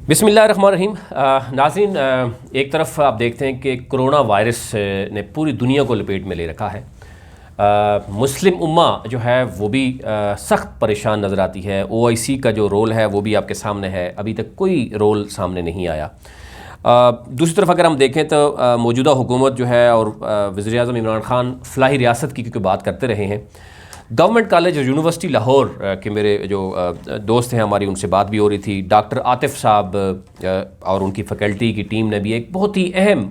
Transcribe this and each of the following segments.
बिस्मिल्लाहिर्रहमानिर्रहीम। नाज़रीन, एक तरफ आप देखते हैं कि कोरोना वायरस ने पूरी दुनिया को लपेट में ले रखा है। मुस्लिम उम्मा जो है वो भी सख्त परेशान नज़र आती है। OIC का जो रोल है वो भी आपके सामने है, अभी तक कोई रोल सामने नहीं आया। दूसरी तरफ अगर हम देखें तो मौजूदा हुकूमत जो है और वज़ीर-ए-आज़म इमरान ख़ान फ़लाही रियासत की क्योंकि बात करते रहे हैं, गवर्नमेंट कॉलेज यूनिवर्सिटी लाहौर के मेरे जो दोस्त हैं, हमारी उनसे बात भी हो रही थी। डॉक्टर आतिफ़ साहब और उनकी फ़ैकल्टी की टीम ने भी एक बहुत ही अहम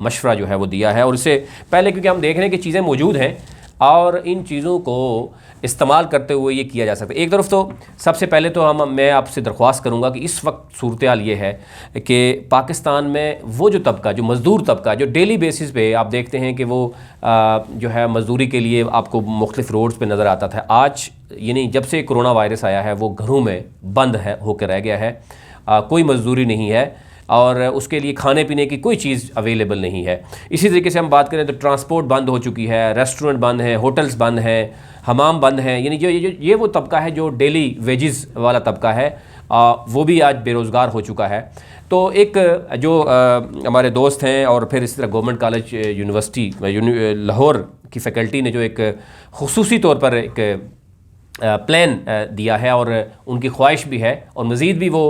मशवरा जो है वो दिया है। और इससे पहले क्योंकि हम देख रहे हैं कि चीज़ें मौजूद हैं और इन चीज़ों को इस्तेमाल करते हुए ये किया जा सकता है। एक तरफ तो सबसे पहले तो मैं आपसे दरख्वास्त करूँगा कि इस वक्त सूरत हाल ये है कि पाकिस्तान में वो जो तबका, जो मज़दूर तबका, जो डेली बेसिस पे आप देखते हैं कि वो जो है मज़दूरी के लिए आपको मुख्तलिफ़ रोड्स पे नज़र आता था, आज यानी जब से कोरोना वायरस आया है वो घरों में बंद है होकर रह गया है। कोई मज़दूरी नहीं है और उसके लिए खाने पीने की कोई चीज़ अवेलेबल नहीं है। इसी तरीके से हम बात करें तो ट्रांसपोर्ट बंद हो चुकी है, रेस्टोरेंट बंद हैं, होटल्स बंद हैं, हमाम बंद हैं। यानी जो ये वो तबका है जो डेली वेजेस वाला तबका है, वो भी आज बेरोज़गार हो चुका है। तो एक जो हमारे दोस्त हैं और फिर इस तरह गवर्नमेंट कॉलेज यूनिवर्सिटी लाहौर की फ़ैकल्टी ने जो एक खुसूसी तौर पर एक प्लान दिया है और उनकी ख्वाहिश भी है और मज़ीद भी वो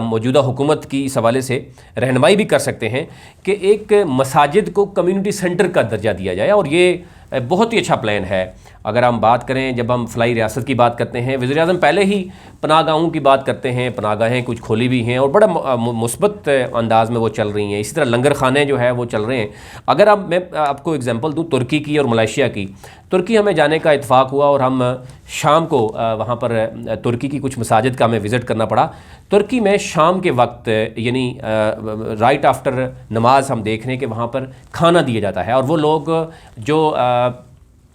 मौजूदा हुकूमत की इस हवाले से रहनुमाई भी कर सकते हैं कि एक मसाजिद को कम्युनिटी सेंटर का दर्जा दिया जाए। और ये बहुत ही अच्छा प्लान है। अगर हम बात करें, जब हम फ़लाही रियासत की बात करते हैं, वज़ीर-ए-आज़म पहले ही पनाहगाहों की बात करते हैं, पनाहगाहें कुछ खोली भी हैं और बड़ा मुस्बत अंदाज़ में वो चल रही हैं। इसी तरह लंगर खाने जो है वो चल रहे हैं। अगर मैं आपको एग्जांपल दूँ तुर्की की और मलेशिया की। तुर्की हमें जाने का इत्तेफाक हुआ और हम शाम को वहाँ पर तुर्की की कुछ मसाजिद का हमें विज़िट करना पड़ा। तुर्की में शाम के वक्त यानी राइट आफ्टर नमाज हम देख रहे हैं कि वहाँ पर खाना दिया जाता है और वो लोग जो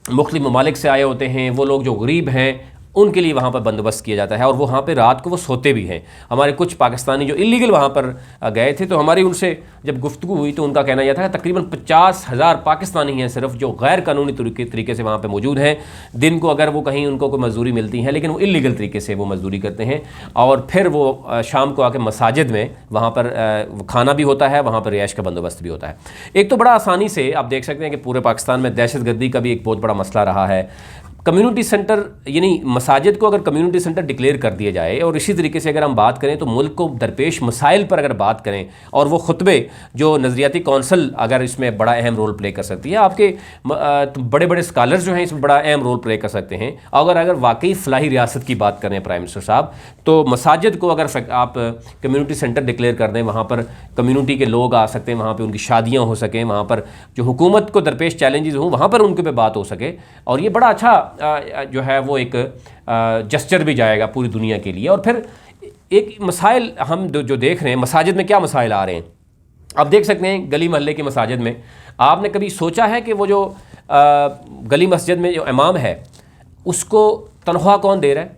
मुख्तलिफ ममालिक से आए होते हैं, वो लोग जो गरीब हैं, उनके लिए वहाँ पर बंदोबस्त किया जाता है और वो वहाँ पे रात को वो सोते भी हैं। हमारे कुछ पाकिस्तानी जो इलीगल वहाँ पर गए थे, तो हमारी उनसे जब गुफ्तगू हुई तो उनका कहना यह था कि तकरीबन 50,000 पाकिस्तानी हैं सिर्फ जो गैर कानूनी तरीके से वहाँ पे मौजूद हैं। दिन को अगर वो कहीं उनको कोई मजदूरी मिलती है, लेकिन वो इलीगल तरीके से वो मजदूरी करते हैं और फिर वो शाम को आके मसाजिद में वहाँ पर खाना भी होता है, वहाँ पर रिहाइश का बंदोबस्त भी होता है। एक तो बड़ा आसानी से आप देख सकते हैं कि पूरे पाकिस्तान में दहशतगर्दी का भी एक बहुत बड़ा मसला रहा है। कम्युनिटी सेंटर यानी मसाजिद को अगर कम्युनिटी सेंटर डिक्लेयर कर दिया जाए और इसी तरीके से अगर हम बात करें तो मुल्क को दरपेश मसाइल पर अगर बात करें और वो खुतबे जो नज़रियाती कौंसल अगर इसमें बड़ा अहम रोल प्ले कर सकती है, आपके बड़े बड़े स्कॉलर्स जो हैं इसमें बड़ा अहम रोल प्ले कर सकते हैं। अगर वाकई फ़लाही रियासत की बात करें प्राइम मिनिस्टर साहब, तो मसाजिद को अगर आप कम्युनिटी सेंटर डिक्लेयर कर दें, वहाँ पर कम्युनिटी के लोग आ सकते हैं, वहाँ पर उनकी शादियाँ हो सकें, वहाँ पर जो हुकूमत को दरपेश चैलेंजेस हों वहाँ पर उनके पे बात हो सके, और ये बड़ा अच्छा जो है वो एक जस्चर भी जाएगा पूरी दुनिया के लिए। और फिर एक मसाइल हम जो देख रहे हैं, मसाजिद में क्या मसाइल आ रहे हैं आप देख सकते हैं। गली मोहल्ले की मसाजिद में आपने कभी सोचा है कि वो जो गली मस्जिद में जो इमाम है उसको तनख्वाह कौन दे रहा है?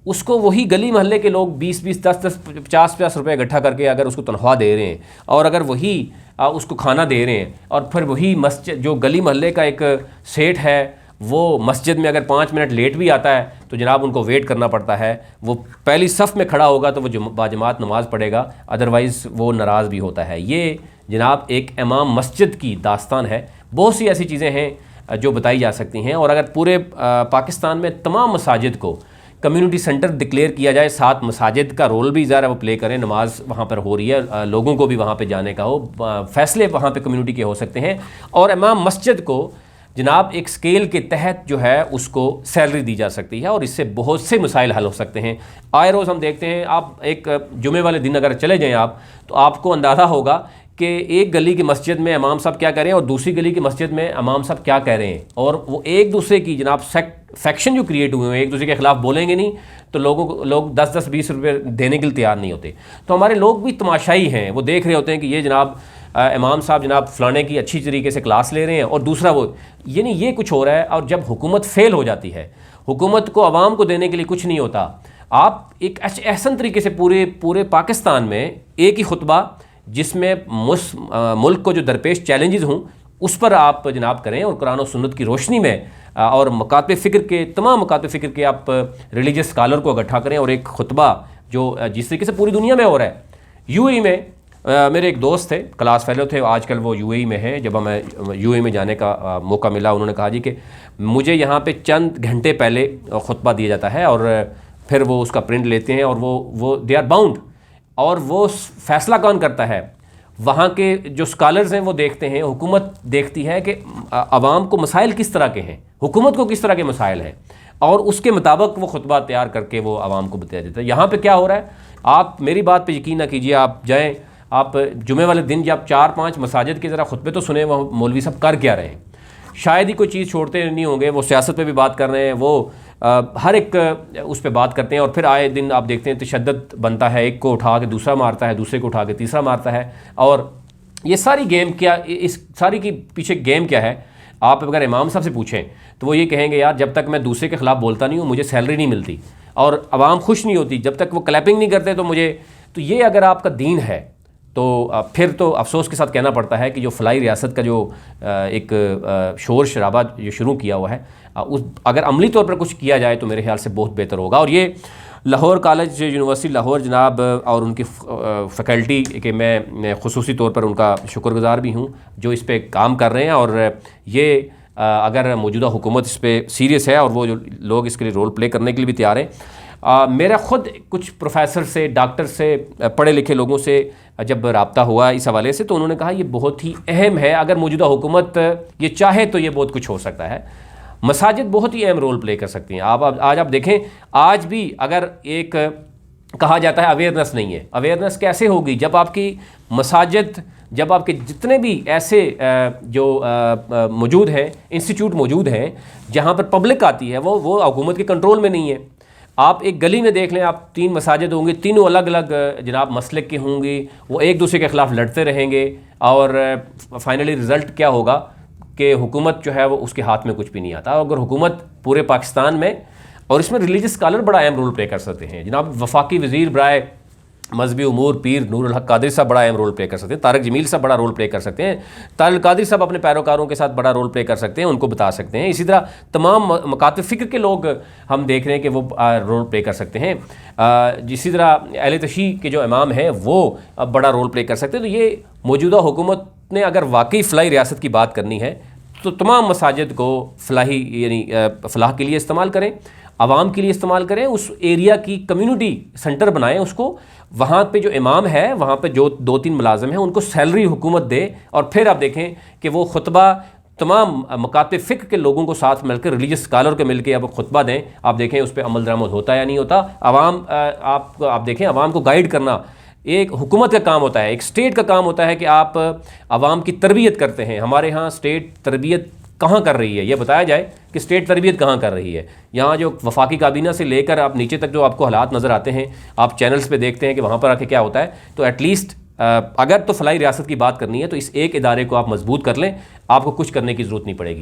उसको वही गली मोहल्ले के लोग 20-20, 10-10, 50-50 रुपये इकट्ठा करके अगर उसको तनख्वाह दे रहे हैं और अगर वही उसको खाना दे रहे हैं, और फिर वही मस्जिद जो गली मोहल्ले का एक सेठ है वो मस्जिद में अगर 5 मिनट लेट भी आता है तो जनाब उनको वेट करना पड़ता है। वो पहली सफ़ में खड़ा होगा तो वो बाजमात नमाज़ पढ़ेगा, अदरवाइज़ वो नाराज़ भी होता है। ये जनाब एक इमाम मस्जिद की दास्तान है। बहुत सी ऐसी चीज़ें हैं जो बताई जा सकती हैं। और अगर पूरे पाकिस्तान में तमाम मसाजिद को कम्युनिटी सेंटर डिक्लेयर किया जाए, साथ मसाजिद का रोल भी ज़रा वो प्ले करें, नमाज वहाँ पर हो रही है, लोगों को भी वहाँ पर जाने का हो, फैसले वहाँ पर कम्युनिटी के हो सकते हैं, और इमाम मस्जिद को जनाब एक स्केल के तहत जो है उसको सैलरी दी जा सकती है और इससे बहुत से मसाइल हल हो सकते हैं। आए रोज़ हम देखते हैं, आप एक जुमे वाले दिन अगर चले जाएं आप तो आपको अंदाज़ा होगा कि एक गली की मस्जिद में इमाम साहब क्या कह रहे हैं और दूसरी गली की मस्जिद में इमाम साहब क्या कह रहे हैं, और वो एक दूसरे की जनाब फैक्शन जो क्रिएट हुए हैं, एक दूसरे के खिलाफ बोलेंगे नहीं तो लोग 10-10, 20 रुपये देने के लिए तैयार नहीं होते। तो हमारे लोग भी तमाशाई हैं, वो देख रहे होते हैं कि ये जनाब इमाम साहब जनाब फ़लाने की अच्छी तरीके से क्लास ले रहे हैं और दूसरा वो, यानी ये कुछ हो रहा है। और जब हुकूमत फेल हो जाती है, हुकूमत को आवाम को देने के लिए कुछ नहीं होता, आप एक एहसन तरीके से पूरे पाकिस्तान में एक ही खुतबा जिसमें मुल्क को जो दरपेश चैलेंजेस हों उस पर आप जनाब करें और कुरान और सुन्नत की रोशनी में और मकातब फ़िक्र के तमाम मकातब फ़िक्र के आप रिलीजियस स्कॉलर को इकट्ठा करें और एक खुतबा जो जिस तरीके से पूरी दुनिया में हो रहा है। यूएई में मेरे एक दोस्त थे, क्लास फेलो थे, आजकल वो यूएई में हैं। जब हमें यूएई में जाने का मौका मिला, उन्होंने कहा जी कि मुझे यहाँ पे चंद घंटे पहले खुतबा दिया जाता है और फिर वो उसका प्रिंट लेते हैं और वो दे आर बाउंड, और वो फैसला कौन करता है? वहाँ के जो स्कॉलर्स हैं वो देखते हैं, हुकूमत देखती है कि आवाम को मसाइल किस तरह के हैं, हुकूमत को किस तरह के मसाइल हैं, और उसके मुताबिक वो खुतबा तैयार करके वो आवाम को बता देता है। यहाँ पे क्या हो रहा है, आप मेरी बात पे यकीन ना कीजिए, आप जाएँ, आप जुमे वाले दिन जब 4-5 मसाजिद के ज़रा खुतबे तो सुने, वह मौलवी सब कर क्या रहे हैं। शायद ही कोई चीज़ छोड़ते नहीं होंगे, वो सियासत पे भी बात कर रहे हैं, वो हर एक उस पर बात करते हैं, और फिर आए दिन आप देखते हैं तशद्दुद बनता है, एक को उठा के दूसरा मारता है, दूसरे को उठा के तीसरा मारता है। और ये सारी गेम क्या, इस सारी की पीछे गेम क्या है? आप अगर इमाम साहब से पूछें तो वो ये कहेंगे, यार जब तक मैं दूसरे के ख़िलाफ़ बोलता नहीं हूँ मुझे सैलरी नहीं मिलती, और आवाम खुश नहीं होती जब तक वो क्लैपिंग नहीं करते तो मुझे। तो ये अगर आपका दीन है तो फिर तो अफसोस के साथ कहना पड़ता है कि जो फलाई रियासत का जो एक शोर शराबा जो शुरू किया हुआ है, उस अगर अमली तौर पर कुछ किया जाए तो मेरे ख्याल से बहुत बेहतर होगा। और ये लाहौर कॉलेज यूनिवर्सिटी लाहौर जनाब और उनकी फ़ैकल्टी के मैं ख़ुसूसी तौर पर उनका शुक्रगुज़ार भी हूँ जो इस पर काम कर रहे हैं। और ये अगर मौजूदा हुकूमत इस पर सीरियस है और वो जो लोग इसके लिए रोल प्ले करने के लिए भी तैयार हैं। मेरा ख़ुद कुछ प्रोफेसर से, डॉक्टर से, पढ़े लिखे लोगों से जब रब्ता हुआ इस हवाले से, तो उन्होंने कहा ये बहुत ही अहम है, अगर मौजूदा हुकूमत ये चाहे तो ये बहुत कुछ हो सकता है। मसाजिद बहुत ही अहम रोल प्ले कर सकती हैं। आज आप देखें, आज भी अगर एक कहा जाता है अवेयरनेस नहीं है, अवेयरनेस कैसे होगी जब आपकी मसाजिद, जब आपके जितने भी ऐसे जो मौजूद हैं, इंस्टीट्यूट मौजूद हैं जहाँ पर पब्लिक आती है, वो हुकूमत के कंट्रोल में नहीं है। आप एक गली में देख लें, आप 3 मसाजिद होंगी, तीनों अलग अलग जनाब मसलक की होंगी, वो एक दूसरे के ख़िलाफ़ लड़ते रहेंगे, और फाइनली रिज़ल्ट क्या होगा कि हुकूमत जो है वो उसके हाथ में कुछ भी नहीं आता। अगर हुकूमत पूरे पाकिस्तान में, और इसमें रिलीजियस स्कॉलर बड़ा अहम रोल प्ले कर सकते हैं। जनाब वफाकी वज़ीर बराए मजहबी उमूर पीर नूरुल हक कादरी साहब बड़ा अहम रोल प्ले कर सकते हैं, तारिक जमील साहब बड़ा रोल प्ले कर सकते हैं, तारिक कादरी साहब अपने पैरोकारों के साथ बड़ा रोल प्ले कर सकते हैं, उनको बता सकते हैं। इसी तरह तमाम मकातब फ़िक्र के लोग हम देख रहे हैं कि वो रोल प्ले कर सकते हैं। इसी तरह अहले तशय्युअ के जो इमाम हैं वो बड़ा रोल प्ले कर सकते हैं। तो ये मौजूदा हुकूमत ने अगर वाकई फ़लाही रियासत की बात करनी है तो तमाम मसाजिद को फ़लाही यानी फ़लाह के लिए इस्तेमाल करें, आवाम के लिए इस्तेमाल करें, उस एरिया की कम्युनिटी सेंटर बनाएं उसको, वहाँ पे जो इमाम है, वहाँ पे जो 2-3 मुलाजिम हैं उनको सैलरी हुकूमत दे, और फिर आप देखें कि वो खुतबा तमाम मकातब फ़िक्र के लोगों को साथ मिलकर, रिलीजियस स्कॉलर को मिलकर अब खुतबा दें। आप देखें उस पर अमल दरामद होता है या नहीं होता। आप देखें, आवाम को गाइड करना एक हुकूमत का काम होता है, एक स्टेट का काम होता है कि आप आवाम की तरबियत करते हैं। हमारे यहाँ स्टेट तरबियत कहाँ कर रही है, ये बताया जाए कि स्टेट तरबियत कहाँ कर रही है। यहाँ जो वफाकी काबीना से लेकर आप नीचे तक जो आपको हालात नज़र आते हैं, आप चैनल्स पे देखते हैं कि वहाँ पर आके क्या होता है। तो एटलीस्ट अगर तो फलाई रियासत की बात करनी है तो इस एक इदारे को आप मजबूत कर लें, आपको कुछ करने की ज़रूरत नहीं पड़ेगी।